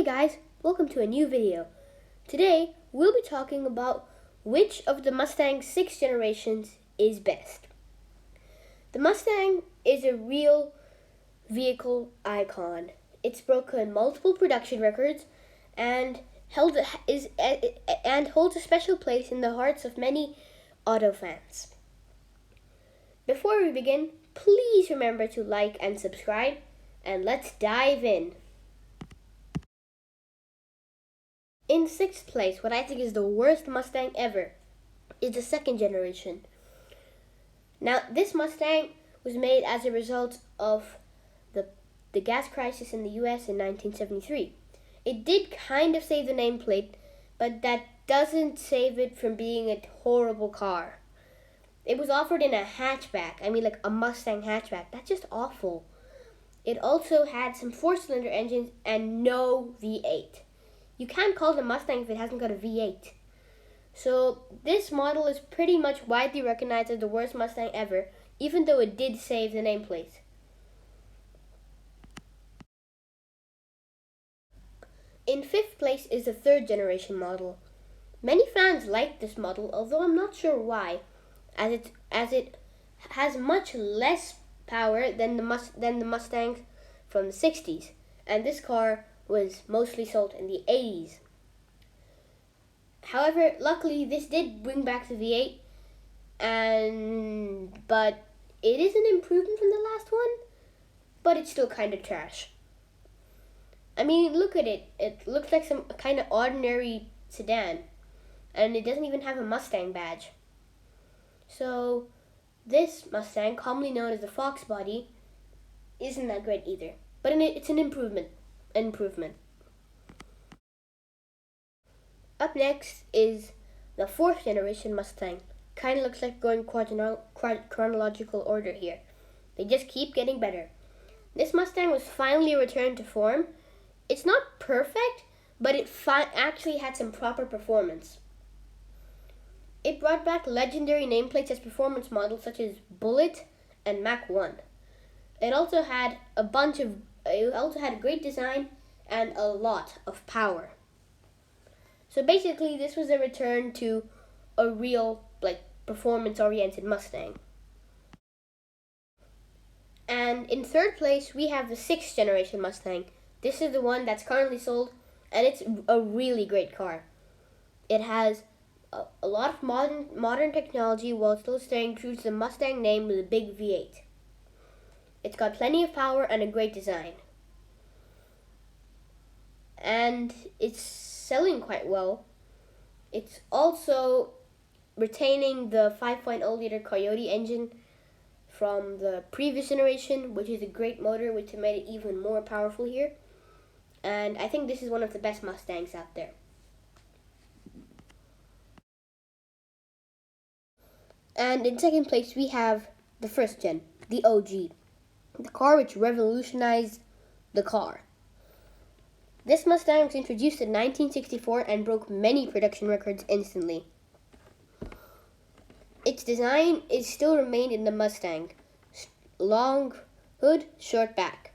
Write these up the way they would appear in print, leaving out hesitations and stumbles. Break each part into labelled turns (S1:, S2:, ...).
S1: Hey guys, welcome to a new video. Today, we'll be talking about which of the Mustang's 6 generations is best. The Mustang is a real vehicle icon. It's broken multiple production records and holds a special place in the hearts of many auto fans. Before we begin, please remember to like and subscribe, and let's dive in. In 6th place, what I think is the worst Mustang ever is the 2nd generation. Now, this Mustang was made as a result of the gas crisis in the US in 1973. It did kind of save the nameplate, but that doesn't save it from being a horrible car. It was offered in a hatchback, like a Mustang hatchback. That's just awful. It also had some 4-cylinder engines and no V8. You can't call it a Mustang if it hasn't got a V8. So this model is pretty much widely recognized as the worst Mustang ever, even though it did save the nameplate. In 5th place is the 3rd generation model. Many fans like this model, although I'm not sure why, as it has much less power than the Mustangs from the 60s, and this car was mostly sold in the 80s. However, luckily this did bring back the V8, but it is an improvement from the last one, but it's still kind of trash. Look at it. It looks like some kind of ordinary sedan, and it doesn't even have a Mustang badge. So this Mustang, commonly known as the Fox body, isn't that great either, but it's an improvement. Up next is the 4th generation Mustang. Kind of looks like going chronological order here. They just keep getting better. This Mustang was finally returned to form. It's not perfect, but it actually had some proper performance. It brought back legendary nameplates as performance models such as Bullet and Mach 1. It also had a great design and a lot of power. So basically, this was a return to a real, performance-oriented Mustang. And in 3rd place, we have the 6th generation Mustang. This is the one that's currently sold, and it's a really great car. It has a lot of modern technology while still staying true to the Mustang name with a big V8. It's got plenty of power and a great design. And it's selling quite well. It's also retaining the 5.0 liter Coyote engine from the previous generation, which is a great motor, which made it even more powerful here. And I think this is one of the best Mustangs out there. And in 2nd place, we have the 1st gen, the OG, the car which revolutionized the car. This Mustang was introduced in 1964 and broke many production records instantly. Its design is still remained in the Mustang. Long hood, short back.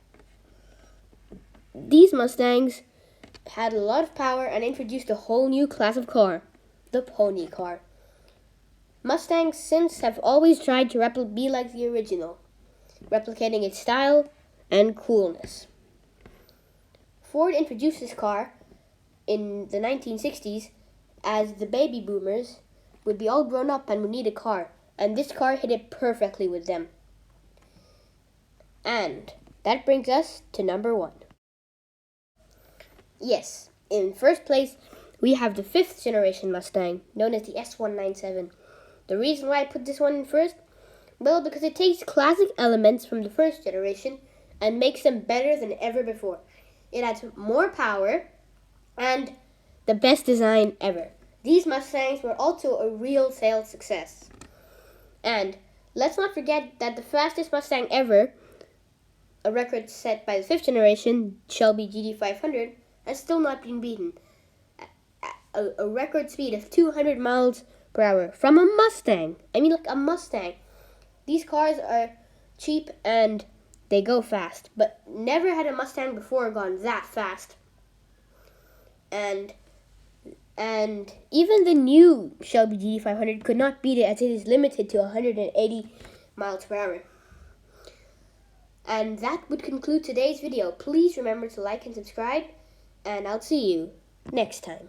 S1: These Mustangs had a lot of power and introduced a whole new class of car, the pony car. Mustangs since have always tried to be like the original, replicating its style and coolness. Ford introduced this car in the 1960s as the baby boomers would be all grown up and would need a car, and this car hit it perfectly with them. And that brings us to number 1. Yes, in 1st place, we have the 5th generation Mustang, known as the S197. The reason why I put this one in first? Well, because it takes classic elements from the 1st generation and makes them better than ever before. It adds more power and the best design ever. These Mustangs were also a real sales success. And let's not forget that the fastest Mustang ever, a record set by the 5th generation Shelby GT500, has still not been beaten. A record speed of 200 miles per hour from a Mustang. A Mustang. These cars are cheap and they go fast, but never had a Mustang before gone that fast. and even the new Shelby GT500 could not beat it, as it is limited to 180 miles per hour. And that would conclude today's video. Please remember to like and subscribe, and I'll see you next time.